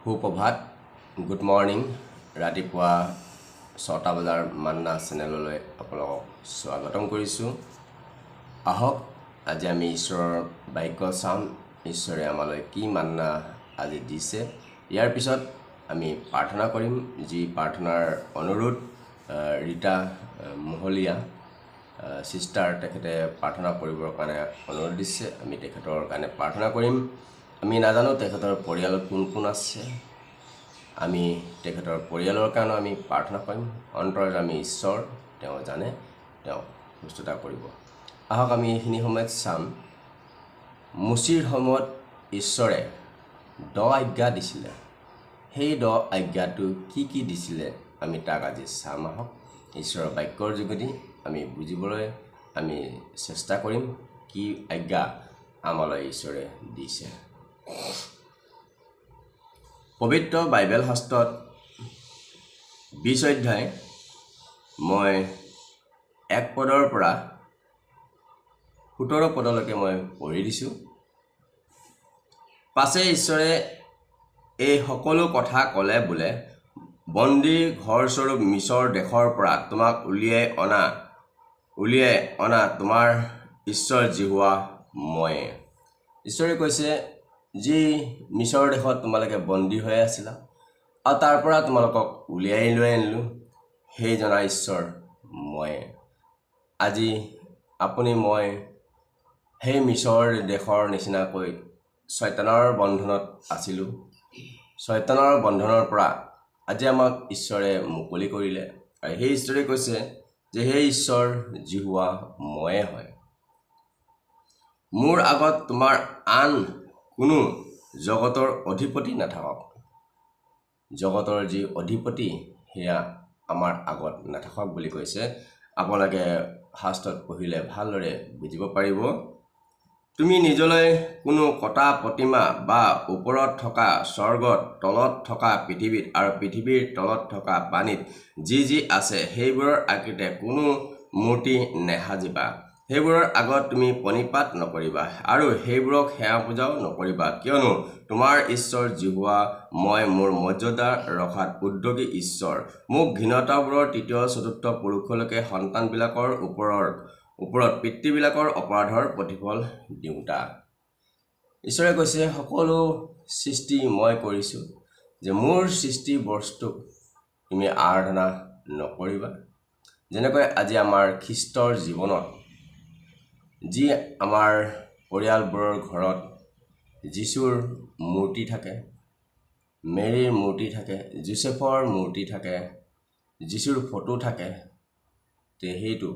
সুপ্ৰভাত good morning ৰাতিপুৱা 6টা বজাৰ মান্না চেনেললৈ আপোনালোকক স্বাগতম কৰিছোঁ। আহক আজি আমি ঈশ্বৰৰ বাক্য চাম। ঈশ্বৰে আমালৈ কি মান্না আজি দিছে। ইয়াৰ পিছত আমি প্ৰাৰ্থনা কৰিম, যি প্ৰাৰ্থনাৰ অনুৰোধ ৰীতা মহলীয়া সিষ্টাৰ তেখেতে প্ৰাৰ্থনা কৰিবৰ কাৰণে অনুৰোধ দিছে। আমি তেখেতৰ কাৰণে প্ৰাৰ্থনা কৰিম। আমি নাজানো তেখেতৰ পৰিয়ালত কোন কোন আছে। আমি তেখেতৰ পৰিয়ালৰ কাৰণে আমি প্ৰাৰ্থনা কৰিম। অন্তৰ্যামী ঈশ্বৰ তেওঁ জানে, তেওঁ সুস্থতা কৰিব। আহক আমি এইখিনি সময়ত চাম। মুচিৰ সময়ত ঈশ্বৰে 10 আজ্ঞা দিছিলে। সেই 10 আজ্ঞাটো কি দিছিলে আমি তাক আজি চাম। আহক ঈশ্বৰৰ বাক্যৰ যোগেদি আমি বুজিবলৈ আমি চেষ্টা কৰিম কি আজ্ঞা আমালৈ ঈশ্বৰে দিছে। পবিত্ৰ বাইবেল শাস্ত্ৰত 20 অধ্যায় মই 1 পদৰ পৰা 17 পদলৈকে মই পঢ়ি দিছোঁ। পাছে ঈশ্বৰে এই সকলো কথা ক'লে বোলে, বন্দী ঘৰস্বৰূপ মিছৰ দেশৰ পৰা তোমাক উলিয়াই অনা তোমাৰ ঈশ্বৰ জিহুৱা ময়ে। ঈশ্বৰে কৈছে, যি মিছৰ দেশত তোমালোকে বন্দী হৈ আছিলা আৰু তাৰ পৰা তোমালোকক উলিয়াই লৈ আনিলোঁ, সেই জনা ঈশ্বৰ ময়ে। আজি আপুনি মই সেই মিছৰ দেশৰ নিচিনাকৈ শয়তানৰ বন্ধনত আছিলোঁ। শয়তানৰ বন্ধনৰ পৰা আজি আমাক ঈশ্বৰে মুকলি কৰিলে আৰু সেই ঈশ্বৰে কৈছে যে সেই ঈশ্বৰ জিহুৱা ময়ে হয়। মোৰ আগত তোমাৰ আন কোনো জগতৰ অধিপতি নাথাকক। জগতৰ যি অধিপতি সেয়া আমাৰ আগত নাথাকক বুলি কৈছে। আপোনালোকে শাস্ত্ৰত পঢ়িলে ভালদৰে বুজিব পাৰিব। তুমি নিজলৈ কোনো কটা প্ৰতিমা বা ওপৰত থকা স্বৰ্গত, তলত থকা পৃথিৱীত আৰু পৃথিৱীৰ তলত থকা পানীত যি আছে সেইবোৰৰ আকৃতিৰে কোনো মূৰ্তি নেসাজিবা। সেইবোৰৰ আগত তুমি প্ৰণিপাত নকৰিবা আৰু সেইবোৰক সেৱা পূজাও নকৰিবা, কিয়নো তোমাৰ ঈশ্বৰ জিহুৱা মই মোৰ মৰ্যাদা ৰখাত উদ্যোগী ঈশ্বৰ। মোক ঘৃণিতবোৰৰ 3য় 4ৰ্থ পুৰুষলৈকে সন্তানবিলাকৰ ওপৰত পিতৃবিলাকৰ অপৰাধৰ প্ৰতিফল দিওঁতা। ঈশ্বৰে কৈছে সকলো সৃষ্টি মই কৰিছোঁ, যে মোৰ সৃষ্টি বস্তুক তুমি আৰাধনা নকৰিবা। যেনেকৈ আজি আমাৰ খ্ৰীষ্টৰ জীৱনত যি আমাৰ পৰিয়ালবোৰৰ ঘৰত যীশুৰ মূৰ্তি থাকে, মেৰীৰ মূৰ্তি থাকে, যোচেফৰ মূৰ্তি থাকে, যীশুৰ ফটো থাকে, তে সেইটো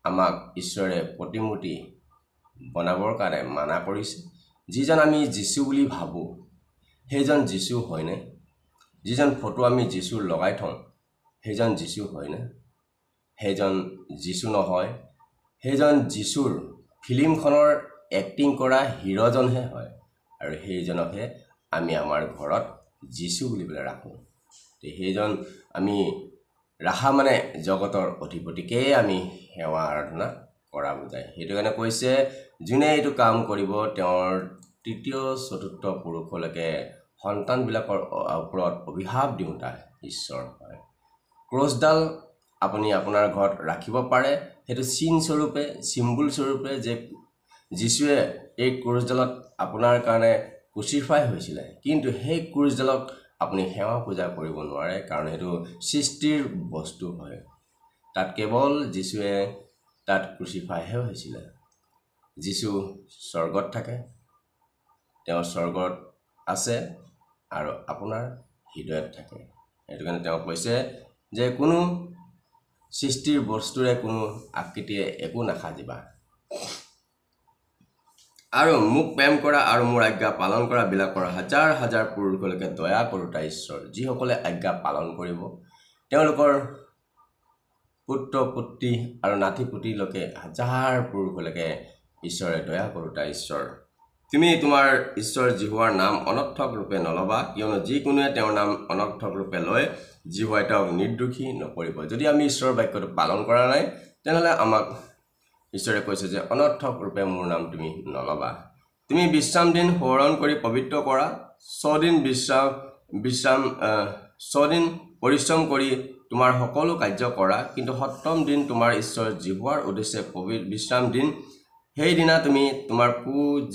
আমাক ঈশ্বৰে প্ৰতিমূৰ্তি বনাবৰ কাৰণে মানা কৰিছে। যিজন আমি যীশু বুলি ভাবোঁ সেইজন যীশু হয়নে? যিজন ফটো আমি যীশুৰ লগাই থওঁ সেইজন যীশু হয়নে? সেইজন যীশু নহয়। সেইজন যীশুৰ ফিল্মখনৰ এক্টিং কৰা হিৰোজনহে হয় আৰু সেইজনকহে আমি আমাৰ ঘৰত যীশু বুলি পেলাই ৰাখোঁ। সেইজন আমি ৰাখা মানে জগতৰ অধিপতিকেই আমি সেৱা আৰাধনা কৰা বুজায়। সেইটো কাৰণে কৈছে, যোনে এইটো কাম কৰিব তেওঁৰ 3য় 4ৰ্থ পুৰুষলৈকে সন্তানবিলাকৰ ওপৰত অভিশাপ দিওঁতা ঈশ্বৰ হয়। ক্ৰছডাল আপুনি আপোনাৰ ঘৰত ৰাখিব পাৰে। সেইটো চিনস্বৰূপে, চিম্বল স্বৰূপে যে যীশুৱে এই ক্ৰছডালত আপোনাৰ কাৰণে ক্ৰুচিফাই হৈছিলে, কিন্তু সেই ক্ৰুছডালক আপুনি সেৱা পূজা কৰিব নোৱাৰে, কাৰণ সেইটো সৃষ্টিৰ বস্তু হয়। তাত কেৱল যীশুৱে তাত ক্ৰুচিফাইহে হৈছিলে। যীশু স্বৰ্গত থাকে, তেওঁ স্বৰ্গত আছে আৰু আপোনাৰ হৃদয়ত থাকে। সেইটো কাৰণে তেওঁ কৈছে যে কোনো সৃষ্টিৰ বস্তুৰে কোনো আকৃতিৰে একো নাসাজিবা আৰু মোক প্ৰেম কৰা আৰু মোৰ আজ্ঞা পালন কৰা বিলাকৰ হাজাৰ হাজাৰ পুৰুষলৈকে দয়া কৰোতা ঈশ্বৰ। যিসকলে আজ্ঞা পালন কৰিব তেওঁলোকৰ পুত্ৰ পুত্ৰী আৰু নাতি পুতিলৈকে হাজাৰ পুৰুষলৈকে ঈশ্বৰে দয়া কৰোতা ঈশ্বৰ। তুমি তোমাৰ ঈশ্বৰ জিহুৱাৰ নাম অনৰ্থক ৰূপে নল'বা, কিয়নো যিকোনোৱে তেওঁৰ নাম অনৰ্থক ৰূপে লয় জিহুৱাই তেওঁক নিৰ্দোষী নকৰিব। যদি আমি ঈশ্বৰৰ বাক্যটো পালন কৰা নাই তেনেহ'লে আমাক ঈশ্বৰে কৈছে যে অনৰ্থক ৰূপে মোৰ নাম তুমি নল'বা। তুমি বিশ্ৰাম দিন সোঁৱৰণ কৰি পবিত্ৰ কৰা 6 দিন পৰিশ্ৰম কৰি তোমাৰ সকলো কাৰ্য কৰা কিন্তু সপ্তম দিন তোমাৰ ঈশ্বৰ জিহুৱাৰ উদ্দেশ্যে বিশ্ৰাম দিন সেইদিনা তুমি তোমাৰ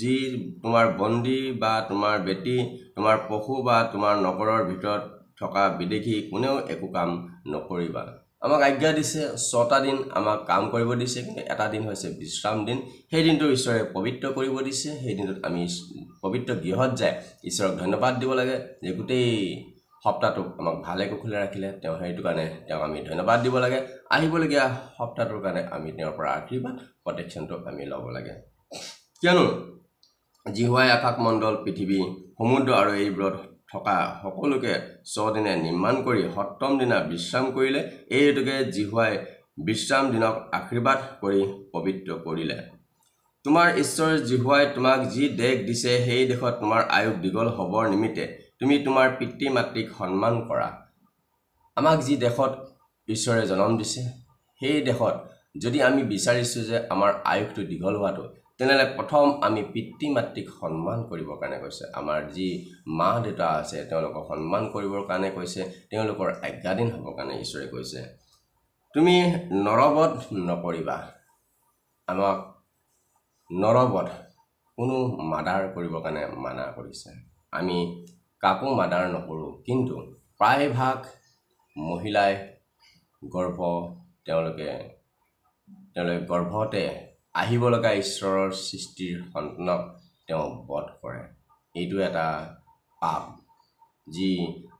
যি তোমাৰ বন্দী বা তোমাৰ বেটী তোমাৰ পশু বা তোমাৰ নগৰৰ ভিতৰত থকা বিদেশী কোনেও একো কাম নকৰিবা আমাক আজ্ঞা দিছে 6টা দিন আমাক কাম কৰিব দিছে কিন্তু এটা দিন হৈছে বিশ্ৰাম দিন সেই দিনটো ঈশ্বৰে পবিত্ৰ কৰিব দিছে সেই দিনটোত আমি পবিত্ৰ গৃহত যায় ঈশ্বৰক ধন্যবাদ দিব লাগে যে গোটেই সপ্তাহটোক আমাক ভালে কুশলে ৰাখিলে তেওঁ সেইটো কাৰণে তেওঁক আমি ধন্যবাদ দিব লাগে আহিবলগীয়া সপ্তাহটোৰ কাৰণে আমি তেওঁৰ পৰা আশীৰ্বাদ প্ৰটেকশ্যনটো আমি ল'ব লাগে কিয়নো জিহুৱাই আকাশমণ্ডল পৃথিৱী সমুদ্ৰ আৰু এইবোৰত থকা সকলোকে 6 দিনে নিৰ্মাণ কৰি সপ্তম দিনা বিশ্ৰাম কৰিলে এই হেতুকে জিহুৱাই বিশ্ৰাম দিনক আশীৰ্বাদ কৰি পবিত্ৰ কৰিলে তোমাৰ ঈশ্বৰ জিহুৱাই তোমাক যি দেশ দিছে সেই দেশত তোমাৰ আয়ুস দীঘল হ'বৰ নিমিত্তে তুমি তোমাৰ পিতৃ মাতৃক সন্মান কৰা আমাক যি দেশত ঈশ্বৰে জন্ম দিছে সেই দেশত যদি আমি বিচাৰিছো যে আমাৰ আয়ুসটো দীঘল হোৱাটো তেনেহ'লে প্ৰথম আমি পিতৃ মাতৃক সন্মান কৰিবৰ কাৰণে কৈছে আমাৰ যি মা দেউতা আছে তেওঁলোকক সন্মান কৰিবৰ কাৰণে কৈছে তেওঁলোকৰ আজ্ঞাধীন হ'বৰ কাৰণে ঈশ্বৰে কৈছে তুমি নৰবধ নকৰিবা আমাক নৰবধ কোনো মাৰ্ডাৰ কৰিবৰ কাৰণে মানা কৰিছে আমি কাকো মাৰ্ডাৰ নকৰোঁ কিন্তু প্ৰায়ভাগ মহিলাই তেওঁলোকে গৰ্ভতে আহিব লগা ঈশ্বৰৰ সৃষ্টিৰ সন্তানক তেওঁ বধ কৰে এইটো এটা পাপ যি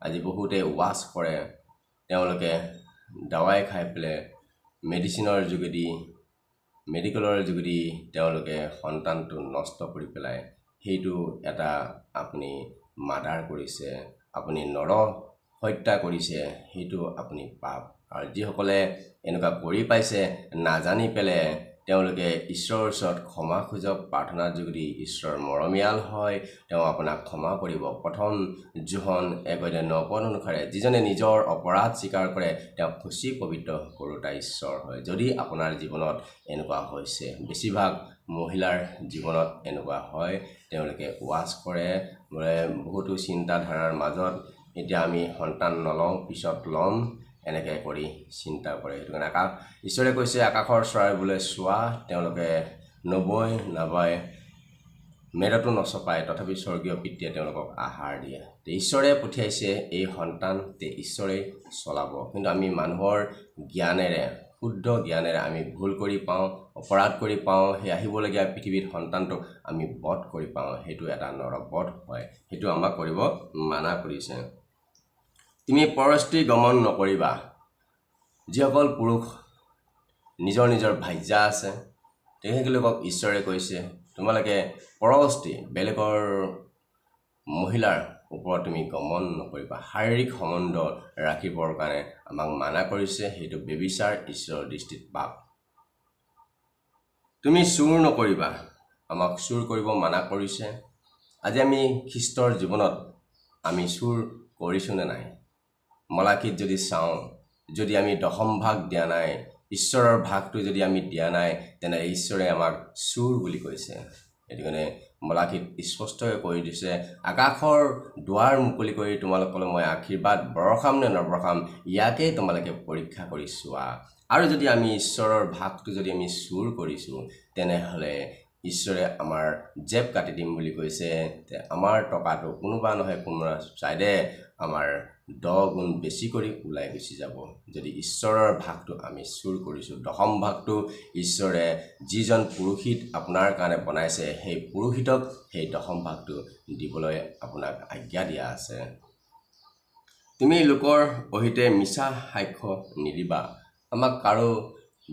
আজি বহুতে ৱাছ কৰে তেওঁলোকে দাৱাই খাই পেলাই মেডিকেলৰ যোগেদি তেওঁলোকে সন্তানটো নষ্ট কৰি পেলায় সেইটো এটা আপুনি মাৰ্ডাৰ কৰিছে আপুনি নৰ হত্যা কৰিছে সেইটো আপুনি পাপ আৰু যিসকলে এনেকুৱা কৰি পাইছে নাজানি পেলাই তেওঁলোকে ঈশ্বৰৰ ওচৰত ক্ষমা খোজক প্ৰাৰ্থনাৰ যোগেদি ঈশ্বৰ মৰমীয়াল হয় তেওঁ আপোনাক ক্ষমা কৰিব প্ৰথম যোহন 1:9 অনুসাৰে যিজনে নিজৰ অপৰাধ স্বীকাৰ কৰে তেওঁ খুচি পবিত্ৰ কৰোতা ঈশ্বৰ হয় যদি আপোনাৰ জীৱনত এনেকুৱা হৈছে বেছিভাগ মহিলাৰ জীৱনত এনেকুৱা হয় তেওঁলোকে ৱাছ কৰে বহুতো চিন্তাধাৰাৰ মাজত এতিয়া আমি সন্তান নলওঁ পিছত ল'ম এনেকৈ কৰি চিন্তা কৰে সেইটো কাৰণে ঈশ্বৰে কৈছে আকাশৰ চৰাইবোৰে চোৱা তেওঁলোকে নবয় নাবায় মেৰটো নচপায় তথাপি স্বৰ্গীয় পিতৃয়ে তেওঁলোকক আহাৰ দিয়ে ঈশ্বৰে পঠিয়াইছে এই সন্তান ঈশ্বৰে চলাব কিন্তু আমি মানুহৰ জ্ঞানেৰে শুদ্ধ জ্ঞানেৰে আমি ভুল কৰি পাওঁ অপৰাধ কৰি পাওঁ সেই আহিবলগীয়া পৃথিৱীত সন্তানটোক আমি বধ কৰি পাওঁ সেইটো এটা নৰবধ হয় সেইটো আমাক কৰিব মানা কৰিছে তুমি পৰস্ত্ৰী গমন নকৰিবা যিসকল পুৰুষ নিজৰ ভাৰ্যা আছে তেখেতলোকক ঈশ্বৰে কৈছে তোমালোকে পৰস্ত্ৰী বেলেগৰ মহিলাৰ ওপৰত তুমি গমন নকৰিবা শাৰীৰিক সম্বন্ধ ৰাখিবৰ কাৰণে আমাক মানা কৰিছে সেইটো বেবিচাৰ ঈশ্বৰৰ দৃষ্টিত পাপ তুমি চুৰ নকৰিবা আমাক চুৰ কৰিব মানা কৰিছে আজি আমি খ্ৰীষ্টৰ জীৱনত আমি চুৰ কৰিছো নে নাই মলাকীত যদি চাওঁ যদি আমি দশম ভাগ দিয়া নাই ঈশ্বৰৰ ভাগটো যদি আমি দিয়া নাই তেনে ঈশ্বৰে আমাক চুৰ বুলি কৈছে এইটো কাৰণে মলাকীত স্পষ্টকৈ কৈ দিছে আকাশৰ দুৱাৰ মুকলি কৰি তোমালোকলৈ মই আশীৰ্বাদ বৰষাম নে নবৰষাম ইয়াকে তোমালোকে পৰীক্ষা কৰি চোৱা আৰু যদি আমি ঈশ্বৰৰ ভাগটো যদি আমি চুৰ কৰিছোঁ তেনেহ'লে ঈশ্বৰে আমাৰ জেপ কাটি দিম বুলি কৈছে আমাৰ টকাটো কোনোবা নহয় কোনোবা চাইডে আমাৰ 10 গুণ বেছি কৰি ওলাই গুচি যাব যদি ঈশ্বৰৰ ভাগটো আমি চুৰ কৰিছোঁ দশম ভাগটো ঈশ্বৰে যিজন পুৰোহিত আপোনাৰ কাৰণে বনাইছে সেই পুৰোহিতক সেই দশম ভাগটো দিবলৈ আপোনাক আজ্ঞা দিয়া আছে তুমি লোকৰ অহিতে মিছা সাক্ষ্য নিদিবা আমাক কাৰো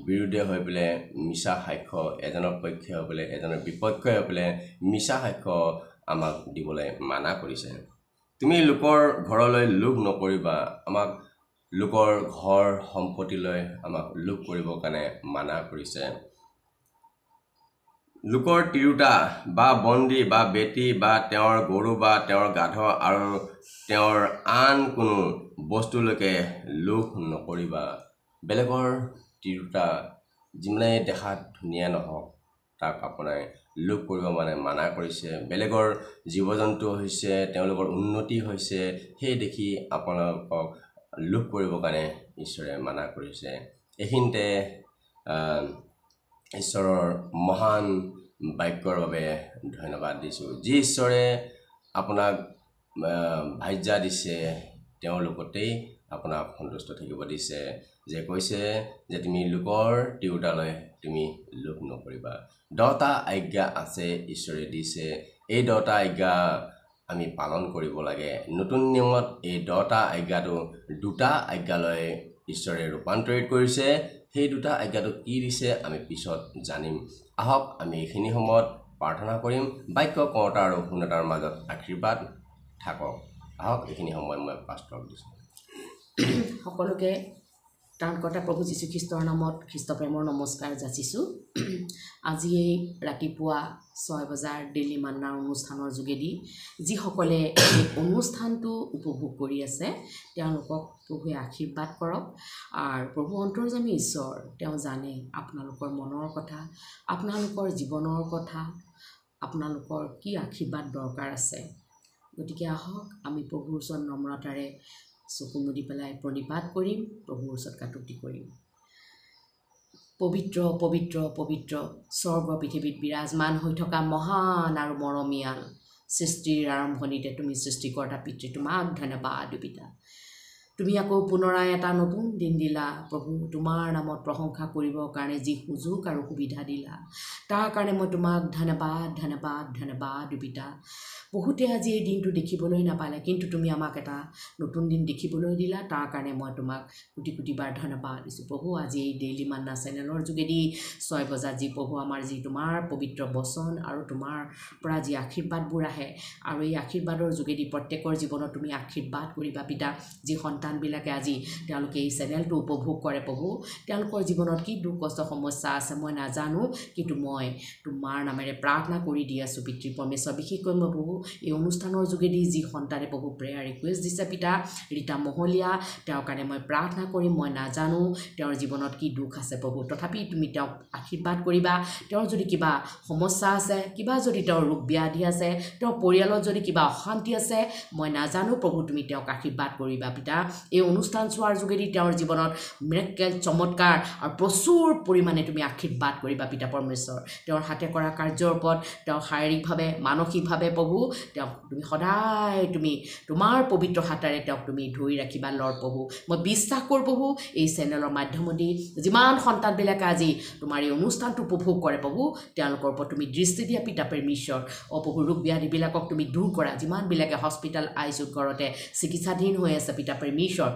বিৰুদ্ধে হৈ পেলাই মিছা সাক্ষ্য এজনৰ পক্ষে হৈ পেলাই এজনৰ বিপক্ষে হৈ পেলাই মিছা সাক্ষ্য আমাক দিবলৈ মানা কৰিছে তুমি লোকৰ ঘৰলৈ লোভ নকৰিবা আমাক লোকৰ ঘৰ সম্পত্তিলৈ আমাক লোভ কৰিবৰ কাৰণে মানা কৰিছে লোকৰ তিৰোতা বা বন্দী বা বেটী বা তেওঁৰ গৰু বা তেওঁৰ গাধ আৰু তেওঁৰ আন কোনো বস্তুলৈকে লোভ নকৰিবা বেলেগৰ তিৰোতা যিমানে দেখাত ধুনীয়া নহওক তাক আপোনাৰ লোভ কৰিব মানে মানা কৰিছে বেলেগৰ জীৱ জন্তু হৈছে তেওঁলোকৰ উন্নতি হৈছে সেই দেখি আপোনালোকক লোভ কৰিবৰ কাৰণে ঈশ্বৰে মানা কৰিছে এইখিনিতে ঈশ্বৰৰ মহান বাক্যৰ বাবে ধন্যবাদ দিছোঁ যি ঈশ্বৰে আপোনাক ভাজ্যা দিছে তেওঁৰ লগতেই আপোনাক সন্তুষ্ট থাকিব দিছে যে কৈছে যে তুমি লোকৰ তিৰোতালৈ তুমি লোভ নকৰিবা 10টা আজ্ঞা আছে ঈশ্বৰে দিছে এই 10টা আজ্ঞা আমি পালন কৰিব লাগে নতুন নিয়মত এই 10টা আজ্ঞাটো 2টা আজ্ঞালৈ ঈশ্বৰে ৰূপান্তৰিত কৰিছে সেই 2টা আজ্ঞাটো কি দিছে আমি পিছত জানিম আহক আমি এইখিনি সময়ত প্ৰাৰ্থনা কৰিম বাক্য কৰ্তা আৰু শুনতাৰ মাজত আশীৰ্বাদ থাকক আহক এইখিনি সময় মই পাষ্টৰক দিছোঁ সকলোকে ত্ৰাণকৰ্তা প্ৰভু যীশু খ্ৰীষ্টৰ নামত খ্ৰীষ্ট প্ৰেমৰ নমস্কাৰ যাচিছোঁ আজি এই ৰাতিপুৱা 6 বজাৰ ডেইলি মান্নাৰ অনুষ্ঠানৰ যোগেদি যিসকলে এই অনুষ্ঠানটো উপভোগ কৰি আছে তেওঁলোকক প্ৰভুৱে আশীৰ্বাদ কৰক আৰু প্ৰভু অন্তৰ্যামী ঈশ্বৰ তেওঁ জানে আপোনালোকৰ মনৰ কথা আপোনালোকৰ জীৱনৰ কথা আপোনালোকৰ কি আশীৰ্বাদ দৰকাৰ আছে গতিকে আহক আমি প্ৰভুৰ ওচৰত নম্ৰতাৰে চকু মুদি পেলাই প্ৰণিপাত কৰিম প্ৰভুৰ ওচৰত কাটুতি কৰিম পবিত্ৰ পবিত্ৰ পবিত্ৰ স্বৰ্গ পৃথিৱীত বিৰাজমান হৈ থকা মহান আৰু মৰমীয়াল সৃষ্টিৰ আৰম্ভণিতে তুমি সৃষ্টিকৰ্তা পিতৃ তোমাক ধন্যবাদ পিতা তুমি আকৌ পুনৰাই এটা নতুন দিন দিলা প্ৰভু তোমাৰ নামত প্ৰশংসা কৰিবৰ কাৰণে যি সুযোগ আৰু সুবিধা দিলা তাৰ কাৰণে মই তোমাক ধন্যবাদ ধন্যবাদ ধন্যবাদ পিতা বহুতে আজি এই দিনটো দেখিবলৈ নাপালে কিন্তু তুমি আমাক এটা নতুন দিন দেখিবলৈ দিলা তাৰ কাৰণে মই তোমাক কোটি কোটি বাৰ ধন্যবাদ দিছোঁ প্ৰভু আজি এই ডেইলি মান্না চেনেলৰ যোগেদি 6 বজাত যি প্ৰভু আমাৰ যি তোমাৰ পবিত্ৰ বচন আৰু তোমাৰ পৰা যি আশীৰ্বাদবোৰ আহে আৰু এই আশীৰ্বাদৰ যোগেদি প্ৰত্যেকৰ জীৱনত তুমি আশীৰ্বাদ কৰিবা পিতা যি সন্তানবিলাকে আজি তেওঁলোকে এই চেনেলটো উপভোগ কৰে প্ৰভু তেওঁলোকৰ জীৱনত কি দুখ কষ্ট সমস্যা আছে মই নাজানো কিন্তু মই তোমাৰ নামেৰে প্ৰাৰ্থনা কৰি দি আছোঁ পিতৃ পৰমেশ্বৰ বিশেষকৈ মই প্ৰভু এই অনুষ্ঠানৰ যোগেদি যি সন্তানে বহু প্ৰেয়াৰ ৰিকুৱেষ্ট দিছে পিতা ৰীতা মহলীয়া তেওঁৰ কাৰণে মই প্ৰাৰ্থনা কৰিম মই নাজানো তেওঁৰ জীৱনত কি দুখ আছে প্ৰভু তথাপি তুমি তেওঁক আশীৰ্বাদ কৰিবা তেওঁৰ যদি কিবা সমস্যা আছে কিবা যদি তেওঁৰ ৰোগ ব্যাধি আছে তেওঁৰ পৰিয়ালত যদি কিবা অশান্তি আছে মই নাজানো প্ৰভু তুমি তেওঁক আশীৰ্বাদ কৰিবা পিতা এই অনুষ্ঠান চোৱাৰ যোগেদি তেওঁৰ জীৱনত মিৰাকেল চমৎকাৰ আৰু প্ৰচুৰ পৰিমাণে তুমি আশীৰ্বাদ কৰিবা পিতা পৰমেশ্বৰ তেওঁৰ হাতে কৰা কাৰ্যৰ ওপৰত তেওঁ শাৰীৰিকভাৱে মানসিকভাৱে প্ৰভু তেওঁক তুমি সদায় তুমি তোমাৰ পবিত্ৰ হাতেৰে তেওঁক তুমি ধৰি ৰাখিবা লৰ্ড প্ৰভু মই বিশ্বাস কৰোঁ প্ৰভু এই চেনেলৰ মাধ্যমেদি যিমান সন্তানবিলাকে আজি তোমাৰ এই অনুষ্ঠানটো উপভোগ কৰে প্ৰভু তেওঁলোকৰ ওপৰত তুমি দৃষ্টি দিয়া পিতা পৰমেশ্বৰ প্ৰভু ৰোগ ব্যাধিবিলাকক তুমি দূৰ কৰা যিমানবিলাকে হস্পিটেল আইচিইউ ঘৰতে চিকিৎসাধীন হৈ আছে পিতা পৰমেশ্বৰ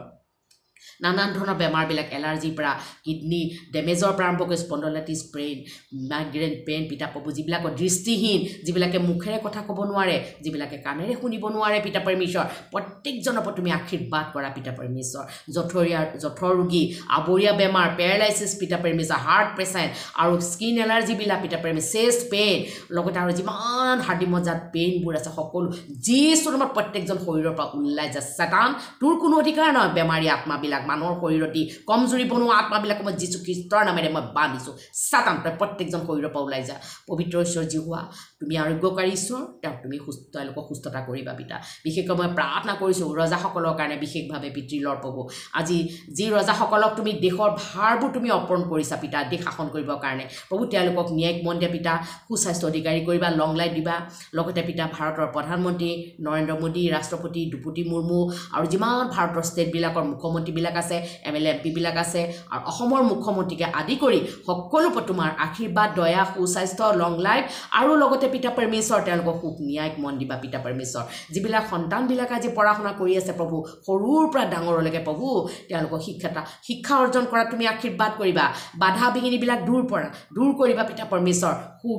নানান ধৰণৰ বেমাৰবিলাক এলাৰ্জিৰ পৰা কিডনি ডেমেজৰ পৰা আৰম্ভ কৰি স্পণ্ডলাইটিছ ব্ৰেইন মাইগ্ৰেইন পেইন পিতা প্ৰভু যিবিলাকৰ দৃষ্টিহীন যিবিলাকে মুখেৰে কথা ক'ব নোৱাৰে যিবিলাকে কাণেৰে শুনিব নোৱাৰে পিতা পৰমেশ্বৰ প্ৰত্যেকজনৰ ওপৰত তুমি আশীৰ্বাদ কৰা পিতা পৰমেশ্বৰ জঠৰ ৰোগী আবৰীয়া বেমাৰ পেৰালাইচিছ পিতা পৰমেশ্বৰ হাৰ্ট পেচেণ্ট আৰু স্কিন এলাৰ্জিবিলাক পিতা পৰমেশ্বৰ চেষ্ট পেইন লগতে আৰু যিমান হাৰ্ডিমজাত পেইনবোৰ আছে সকলো যিছুৰ নামত প্ৰত্যেকজন শৰীৰৰ পৰা ওলাই যায় ছাতান তোৰ কোনো অধিকাৰ নহয় বেমাৰী আত্মাবিলাক মানুহৰ শৰীৰতি কমজুৰি বনোৱা আত্মাবিলাক মই যীশু খ্ৰীষ্টৰ নামেৰে মই বান্ধিছোঁ ছাতান তই প্ৰত্যেকজন শৰীৰৰ পৰা ওলাই যা পবিত্ৰ ঈশ্বৰ যি হোৱা তুমি আৰোগ্যকাৰী ঈশ্বৰ তেওঁক তুমি তেওঁলোকক সুস্থতা কৰিবা পিতা বিশেষকৈ মই প্ৰাৰ্থনা কৰিছোঁ ৰজাসকলৰ কাৰণে বিশেষভাৱে পিতৃ লৰ্ড প্ৰভু আজি যি ৰজাসকলক তুমি দেশৰ ভাৰবোৰ তুমি অৰ্পণ কৰিছা পিতা দেশ শাসন কৰিবৰ কাৰণে প্ৰভু তেওঁলোকক ন্যায়িক মন দিয়া পিতা সুস্বাস্থ্য অধিকাৰী কৰিবা লং লাইফ দিবা লগতে পিতা ভাৰতৰ প্ৰধানমন্ত্ৰী নৰেন্দ্ৰ মোদী ৰাষ্ট্ৰপতি দ্ৰৌপদী মুৰ্মু আৰু যিমান ভাৰতৰ ষ্টেটবিলাকৰ মুখ্যমন্ত্ৰীবিলাক আছে MLA MP বিলাক আছে আৰু অসমৰ মুখ্যমন্ত্ৰীকে আদি কৰি সকলো তোমাৰ আশীৰ্বাদ দয়া সুস্বাস্থ্য লং লাইফ আৰু লগতে পিতা পৰমেশ্বৰ তেওঁলোকক সুখ ন্যায়িক মন দিবা পিতা পৰমেশ্বৰ যিবিলাক সন্তানবিলাক আজি পঢ়া শুনা কৰি আছে প্ৰভু সৰুৰ পৰা ডাঙৰলৈকে প্ৰভু তেওঁলোকক শিক্ষা অৰ্জন কৰা তুমি আশীৰ্বাদ কৰিবা বাধা বিঘিনিবিলাক দূৰ কৰিবা পিতা পৰমেশ্বৰ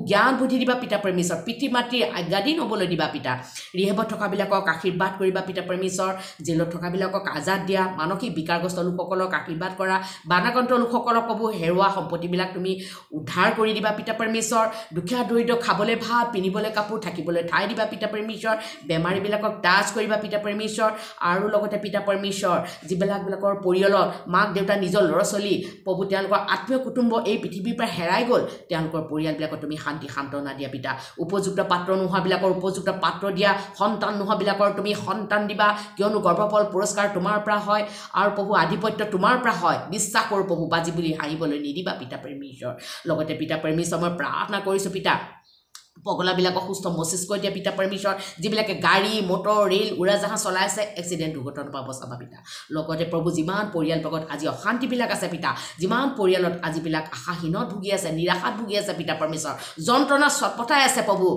জ্ঞান বুদ্ধি দিবা পিতা পৰমেশ্বৰ পিতৃ মাতৃৰ আজ্ঞাধীন হ'বলৈ দিবা পিতা ৰিহেবত থকাবিলাকক আশীৰ্বাদ কৰিবা পিতা পৰমেশ্বৰ জেলত থকাবিলাকক আজাদ দিয়া মানসিক বিকাৰগ্ৰস্ত লোকসকলক আশীৰ্বাদ কৰা বানাক্ৰান্ত লোকসকলক প্ৰভু হেৰুৱা সম্পত্তিবিলাক তুমি উদ্ধাৰ কৰি দিবা পিতা পৰমেশ্বৰ দুখীয়া দৰিদ্ৰ খাবলৈ ভাত পিন্ধিবলৈ কাপোৰ থাকিবলৈ ঠাই দিবা পিতা পৰমেশ্বৰ বেমাৰীবিলাকক টাচ কৰিবা পিতা পৰমেশ্বৰ আৰু লগতে পিতা পৰমেশ্বৰ যিবিলাকৰ পৰিয়ালত মাক দেউতা নিজৰ ল'ৰা ছোৱালী প্ৰভু তেওঁলোকৰ আত্মীয় কুটুম্ব এই পৃথিৱীৰ পৰা হেৰাই গ'ল তেওঁলোকৰ পৰিয়ালবিলাকক তুমি শান্তি সান্তনা দিয়া পিতা উপযুক্ত পাত্ৰ নোহোৱাবিলাকৰ উপযুক্ত পাত্ৰ দিয়া সন্তান নোহোৱাবিলাকৰ তুমি সন্তান দিবা কিয়নো গৰ্ভফল পুৰস্কাৰ তোমাৰ পৰা হয় আৰু প্ৰভু আধিপত্য তোমাৰ পৰা হয় বিশ্বাস কৰোঁ প্ৰভু বাজি বুলি হাঁহিবলৈ নিদিবা পিতা পৰমেশ্বৰ লগতে পিতা পৰমেশ্বৰ মই প্ৰাৰ্থনা কৰিছোঁ পিতা পগলাবিলাকক সুস্থ মস্তিষ্ক দিয়া পিতা পৰমেশ্বৰ যিবিলাকে গাড়ী মটৰ ৰেল উৰাজাহাজ চলাই আছে এক্সিডেণ্ট দুৰ্ঘটনাৰ পৰা বচাবা পিতা লগতে প্ৰভু যিমান পৰিয়ালবোৰত আজি অশান্তিবিলাক আছে পিতা যিমান পৰিয়ালত আজিবিলাক আশাহীনত ভুগি আছে নিৰাশাত ভুগি আছে পিতা পৰমেশ্বৰ যন্ত্ৰণা ছটপটাই আছে প্ৰভু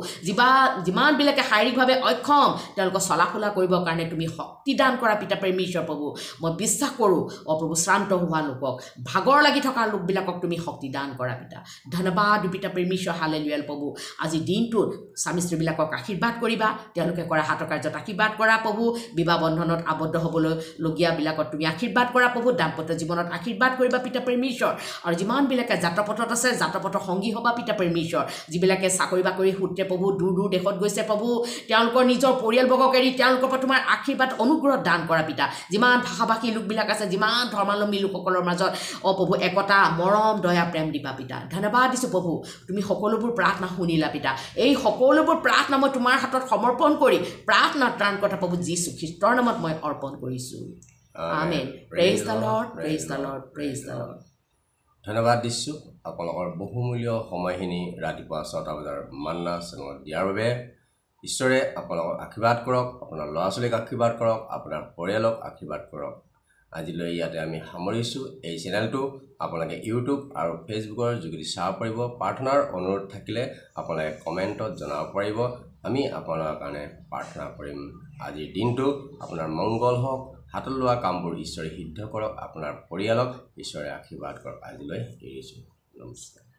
যিমানবিলাকে শাৰীৰিকভাৱে অক্ষম তেওঁলোকক চলাফুলা কৰিবৰ কাৰণে তুমি শক্তি দান কৰা পিতা পৰমেশ্বৰ প্ৰভু মই বিশ্বাস কৰোঁ প্ৰভু শ্ৰান্ত হোৱা লোকক ভাগৰ লাগি থকা লোকবিলাকক তুমি শক্তি দান কৰা পিতা ধন্যবাদ পিতা পৰমেশ্বৰ হালেলুয়া প্ৰভু আজি দিনটোত স্বামী স্ত্ৰীবিলাকক আশীৰ্বাদ কৰিবা তেওঁলোকে কৰা হাতৰ কাৰ্যত আশীৰ্বাদ কৰা প্ৰভু বিবাহ বন্ধনত আবদ্ধ হ'বলৈ লগীয়াবিলাকত তুমি আশীৰ্বাদ কৰা প্ৰভু দাম্পত্য জীৱনত আশীৰ্বাদ কৰিবা পিতা পৰমেশ্বৰ আৰু যিমানবিলাকে যাত্ৰাপথত আছে যাত্ৰাপথৰ সংগী হ'বা পিতা পৰমেশ্বৰ যিবিলাকে চাকৰি বাকৰি সূত্ৰে প্ৰভু দূৰ দূৰ দেশত গৈছে প্ৰভু তেওঁলোকৰ নিজৰ পৰিয়ালবৰ্গক এৰি তেওঁলোকৰ পৰা তোমাৰ আশীৰ্বাদ অনুগ্ৰহ দান কৰা পিতা যিমান ভাষাভাষী লোকবিলাক আছে যিমান ধৰ্মাৱলম্বী লোকসকলৰ মাজত প্ৰভু একতা মৰম দয়া প্ৰেম দিবা পিতা ধন্যবাদ দিছোঁ প্ৰভু তুমি সকলোবোৰ প্ৰাৰ্থনা শুনিলা পিতা এই সকলোবোৰ প্ৰাৰ্থনা মই তোমাৰ হাতত সমৰ্পণ কৰি প্ৰাৰ্থনা ত্ৰাণকৰ্তা প্ৰভু যীশু খ্ৰীষ্টৰ নামত মই অৰ্পণ কৰিছোঁ amen praise the Lord praise the Lord praise the Lord ধন্যবাদ দিছোঁ আপোনালোকৰ বহুমূল্য সময়খিনি ৰাতিপুৱা 6টা বজাৰ মান্না চেনেলত দিয়াৰ বাবে ঈশ্বৰে আপোনালোকক আশীৰ্বাদ কৰক আপোনাৰ ল'ৰা ছোৱালীক আশীৰ্বাদ কৰক আপোনাৰ পৰিয়ালক আশীৰ্বাদ কৰক আজিলৈ ইয়াতে আমি সামৰিছোঁ এই চেনেলটো আপোনালোকে ইউটিউব আৰু ফেচবুকৰ যোগেদি চাব পাৰিব প্ৰাৰ্থনাৰ অনুৰোধ থাকিলে আপোনালোকে কমেণ্টত জনাব পাৰিব আমি আপোনালোকৰ কাৰণে প্ৰাৰ্থনা কৰিম আজিৰ দিনটো আপোনাৰ মংগল হওক হাতত লোৱা কামবোৰ ঈশ্বৰে সিদ্ধ কৰক আপোনাৰ পৰিয়ালক ঈশ্বৰে আশীৰ্বাদ কৰক আজিলৈ এৰিছোঁ নমস্কাৰ